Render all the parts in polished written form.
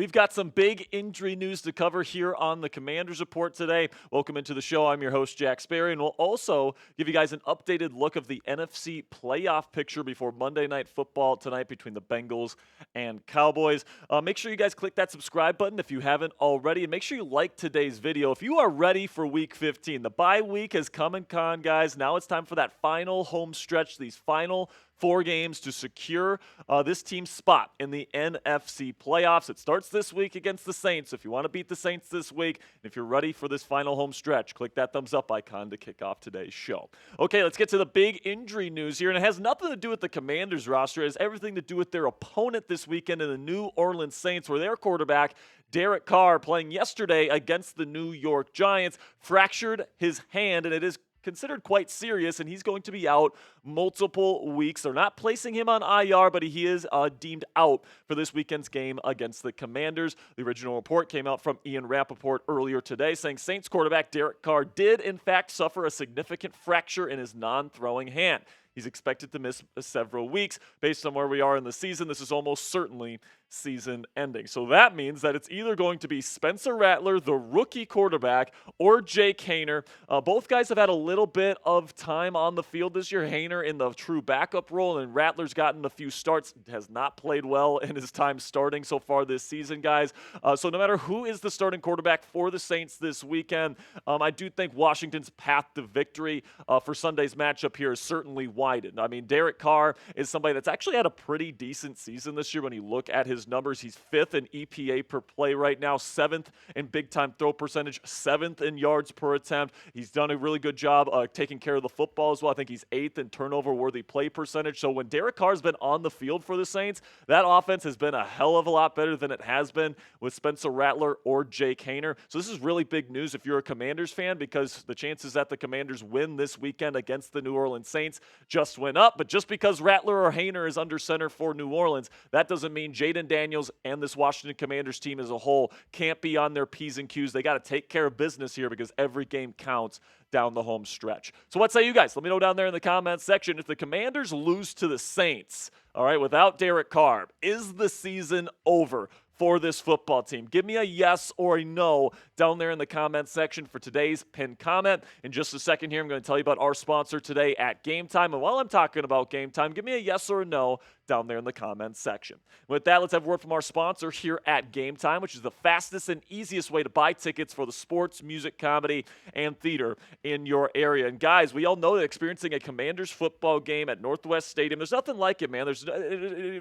We've got some big injury news to cover here on the Commanders Report today. Welcome into the show. I'm your host, Jack Sperry, and we'll also give you guys an updated look of the NFC Playoff Picture before Monday Night Football tonight between the Bengals and Cowboys. Make sure you guys click that subscribe button if you haven't already, and make sure you like today's video. If you are ready for Week 15, the bye week has come and gone, guys. Now it's time for that final home stretch, these final 4 games to secure this team's spot in the NFC playoffs. It starts this week against the Saints. If you want to beat the Saints this week, and if you're ready for this final home stretch, click that thumbs up icon to kick off today's show. Okay, let's get to the big injury news here, and it has nothing to do with the Commanders roster. It has everything to do with their opponent this weekend in the New Orleans Saints, where their quarterback, Derek Carr, playing yesterday against the New York Giants, fractured his hand, and it is considered quite serious, and he's going to be out multiple weeks. They're not placing him on IR, but he is deemed out for this weekend's game against the Commanders. The original report came out from Ian Rappaport earlier today saying Saints quarterback Derek Carr did, in fact, suffer a significant fracture in his non-throwing hand. He's expected to miss several weeks. Based on where we are in the season, this is almost certainly season ending. So that means that it's either going to be Spencer Rattler, the rookie quarterback, or Jake Haener. Both guys have had a little bit of time on the field this year. Haener in the true backup role, and Rattler's gotten a few starts, has not played well in his time starting so far this season, guys. So no matter who is the starting quarterback for the Saints this weekend, I do think Washington's path to victory for Sunday's matchup here is certainly widened. I mean, Derek Carr is somebody that's actually had a pretty decent season this year when you look at his numbers. He's 5th in EPA per play right now, 7th in big-time throw percentage, 7th in yards per attempt. He's done a really good job taking care of the football as well. I think he's 8th in turnover-worthy play percentage. So when Derek Carr's been on the field for the Saints, that offense has been a hell of a lot better than it has been with Spencer Rattler or Jake Haener. So this is really big news if you're a Commanders fan, because the chances that the Commanders win this weekend against the New Orleans Saints just went up. But just because Rattler or Haener is under center for New Orleans, that doesn't mean Jaden Daniels and this Washington Commanders team as a whole can't be on their P's and Q's. They got to take care of business here because every game counts down the home stretch. So what say you guys? Let me know down there in the comments section. If the Commanders lose to the Saints, all right, without Derek Carr, is the season over for this football team? Give me a yes or a no down there in the comment section for today's pinned comment. In just a second here, I'm going to tell you about our sponsor today at Game Time. And while I'm talking about Game Time, give me a yes or a no down there in the comments section. With that, let's have a word from our sponsor here at Game Time, which is the fastest and easiest way to buy tickets for the sports, music, comedy, and theater in your area. And guys, we all know that experiencing a Commanders football game at Northwest Stadium, there's nothing like it, man.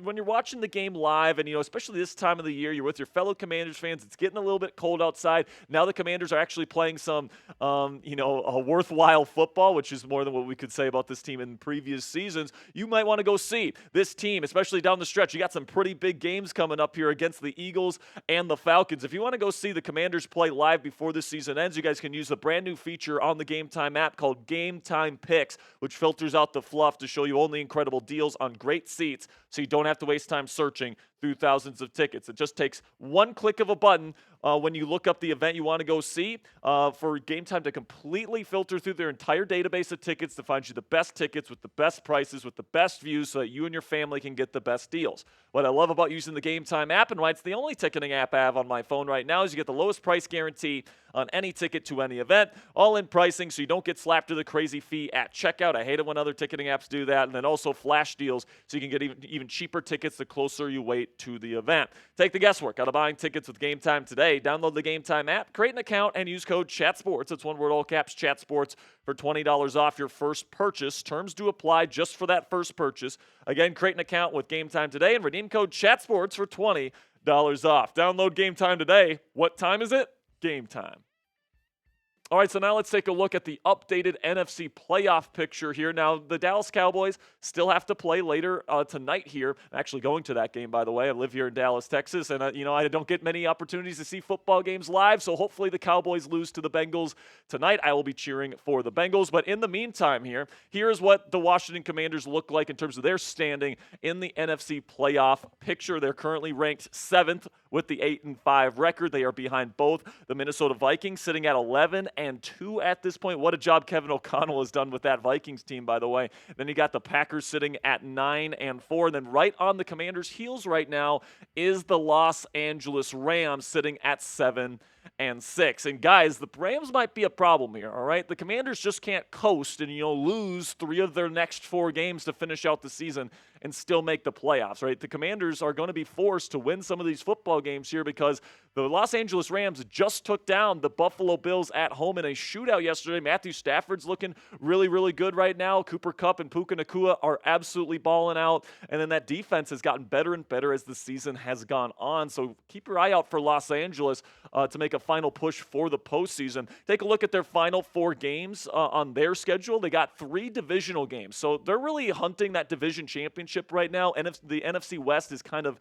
When you're watching the game live, and especially this time of the year, you're with your fellow Commanders fans. It's getting a little bit cold outside. Now the Commanders are actually playing some, a worthwhile football, which is more than what we could say about this team in previous seasons. You might want to go see this team, especially down the stretch. You got some pretty big games coming up here against the Eagles and the Falcons. If you want to go see the Commanders play live before the season ends, you guys can use the brand new feature on the Game Time app called Game Time Picks, which filters out the fluff to show you only incredible deals on great seats, so you don't have to waste time searching through thousands of tickets. It just takes one click of a button when you look up the event you want to go see for Game Time to completely filter through their entire database of tickets to find you the best tickets with the best prices, with the best views, so that you and your family can get the best deals. What I love about using the Game Time app, and why it's the only ticketing app I have on my phone right now, is you get the lowest price guarantee on any ticket to any event, all in pricing, so you don't get slapped with a crazy fee at checkout. I hate it when other ticketing apps do that. And then also flash deals, so you can get even cheaper tickets the closer you wait to the event. Take the guesswork out of buying tickets with Game Time today. Download the Game Time app, create an account, and use code CHATSPORTS. It's one word, all caps, CHATSPORTS, for $20 off your first purchase. Terms do apply just for that first purchase. Again, create an account with Game Time today and redeem code CHATSPORTS for $20 off. Download Game Time today. What time is it? Game time. All right, so now let's take a look at the updated NFC playoff picture here. Now, the Dallas Cowboys still have to play later tonight here. I'm actually going to that game, by the way. I live here in Dallas, Texas, and I don't get many opportunities to see football games live, so hopefully the Cowboys lose to the Bengals tonight. I will be cheering for the Bengals. But in the meantime here's what the Washington Commanders look like in terms of their standing in the NFC playoff picture. They're currently ranked 7th with the 8-5 record. They are behind both the Minnesota Vikings, sitting at 11-2 at this point. What a job Kevin O'Connell has done with that Vikings team, by the way. Then you got the Packers sitting at 9-4. And then right on the Commanders' heels right now is the Los Angeles Rams, sitting at 7-6. And guys, the Rams might be a problem here, all right? The Commanders just can't coast and, lose 3 of their next 4 games to finish out the season and still make the playoffs, right? The Commanders are going to be forced to win some of these football games here because the Los Angeles Rams just took down the Buffalo Bills at home in a shootout yesterday. Matthew Stafford's looking really, really good right now. Cooper Kupp and Puka Nacua are absolutely balling out. And then that defense has gotten better and better as the season has gone on. So keep your eye out for Los Angeles to make a final push for the postseason. Take a look at their final 4 games on their schedule. They got 3 divisional games. So they're really hunting that division championship right now. And the NFC West is kind of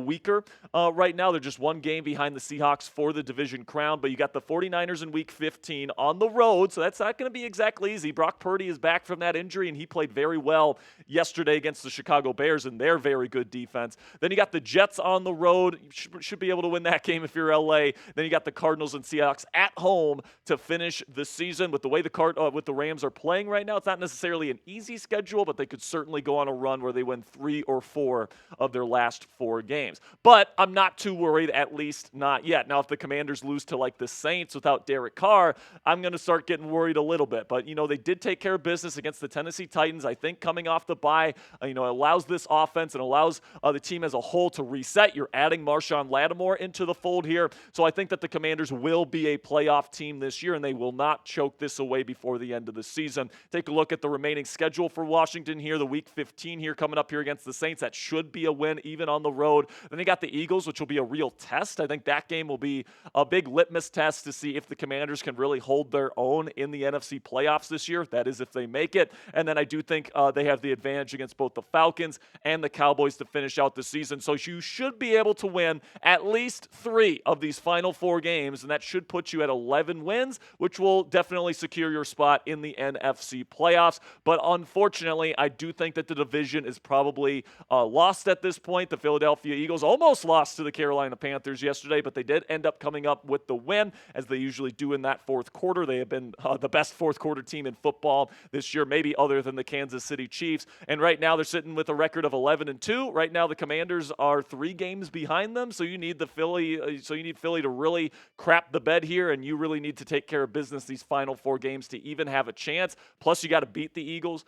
weaker right now. They're just 1 game behind the Seahawks for the division crown. But you got the 49ers in Week 15 on the road, so that's not going to be exactly easy. Brock Purdy is back from that injury, and he played very well yesterday against the Chicago Bears and their very good defense. Then you got the Jets on the road. You should be able to win that game if you're LA. Then you got the Cardinals and Seahawks at home to finish the season. With the way with the Rams are playing right now, it's not necessarily an easy schedule, but they could certainly go on a run where they win 3 or 4 of their last 4 games. But I'm not too worried, at least not yet. Now, if the Commanders lose to like the Saints without Derek Carr, I'm going to start getting worried a little bit. But, they did take care of business against the Tennessee Titans. I think coming off the bye, allows this offense and allows the team as a whole to reset. You're adding Marshawn Lattimore into the fold here. So I think that the Commanders will be a playoff team this year, and they will not choke this away before the end of the season. Take a look at the remaining schedule for Washington here, the Week 15 here coming up here against the Saints. That should be a win even on the road. Then they got the Eagles, which will be a real test. I think that game will be a big litmus test to see if the Commanders can really hold their own in the NFC playoffs this year. That is if they make it. And then I do think they have the advantage against both the Falcons and the Cowboys to finish out the season. So you should be able to win at least 3 of these final 4 games, and that should put you at 11 wins, which will definitely secure your spot in the NFC playoffs. But unfortunately, I do think that the division is probably lost at this point. The Philadelphia Eagles almost lost to the Carolina Panthers yesterday, but they did end up coming up with the win, as they usually do in that 4th quarter. They have been the best 4th quarter team in football this year, maybe other than the Kansas City Chiefs. And right now they're sitting with a record of 11-2. Right now the Commanders are 3 games behind them, so you need Philly to really crap the bed here, and you really need to take care of business these final 4 games to even have a chance. Plus you got to beat the Eagles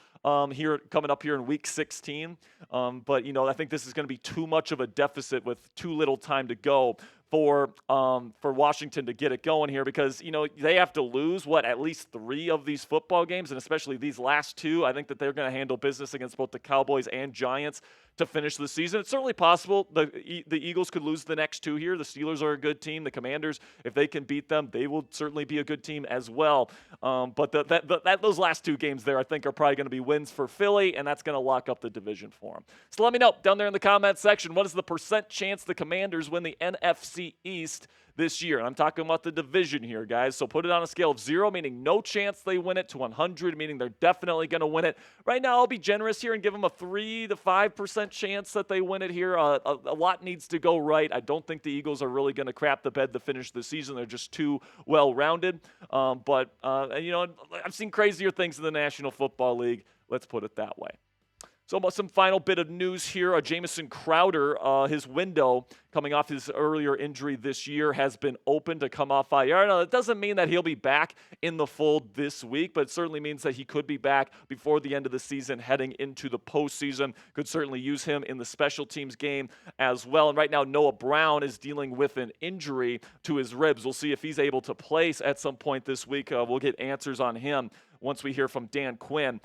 here coming up here in Week 16. But I think this is going to be too much of a deficit with too little time to go for Washington to get it going here, because they have to lose at least 3 of these football games, and especially these last 2. I think that they're going to handle business against both the Cowboys and Giants to finish the season. It's certainly possible the Eagles could lose the next 2 here. The Steelers are a good team. The Commanders, if they can beat them, they will certainly be a good team as well. But those last 2 games there, I think, are probably going to be wins for Philly, and that's going to lock up the division for them. So let me know down there in the comment section, what is the % chance the Commanders win the NFC East this year? And I'm talking about the division here, guys. So put it on a scale of 0, meaning no chance they win it, to 100, meaning they're definitely going to win it. Right now, I'll be generous here and give them a 3 to 5% chance that they win it here. A lot needs to go right. I don't think the Eagles are really going to crap the bed to finish the season. They're just too well-rounded. But I've seen crazier things in the National Football League. Let's put it that way. So some final bit of news here. Jamison Crowder, his window coming off his earlier injury this year has been open to come off IR. Now, that doesn't mean that he'll be back in the fold this week, but it certainly means that he could be back before the end of the season, heading into the postseason. Could certainly use him in the special teams game as well. And right now, Noah Brown is dealing with an injury to his ribs. We'll see if he's able to play at some point this week. We'll get answers on him once we hear from Dan Quinn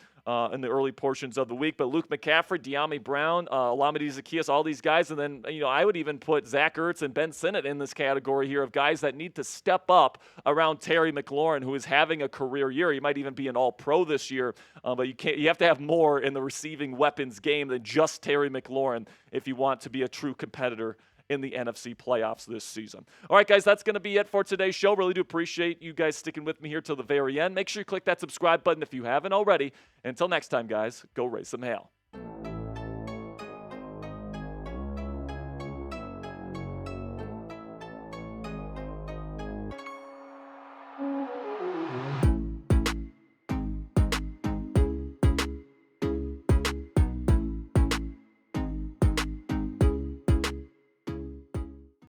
in the early portions of the week. But Luke McCaffrey, De'Ami Brown, Olamide Zaccheaus, all these guys. And then, I would even put Zach Ertz and Ben Sinnott in this category here of guys that need to step up around Terry McLaurin, who is having a career year. He might even be an all-pro this year. But you have to have more in the receiving weapons game than just Terry McLaurin if you want to be a true competitor in the NFC playoffs this season. All right, guys, that's going to be it for today's show. Really do appreciate you guys sticking with me here till the very end. Make sure you click that subscribe button if you haven't already. Until next time, guys, go raise some hail.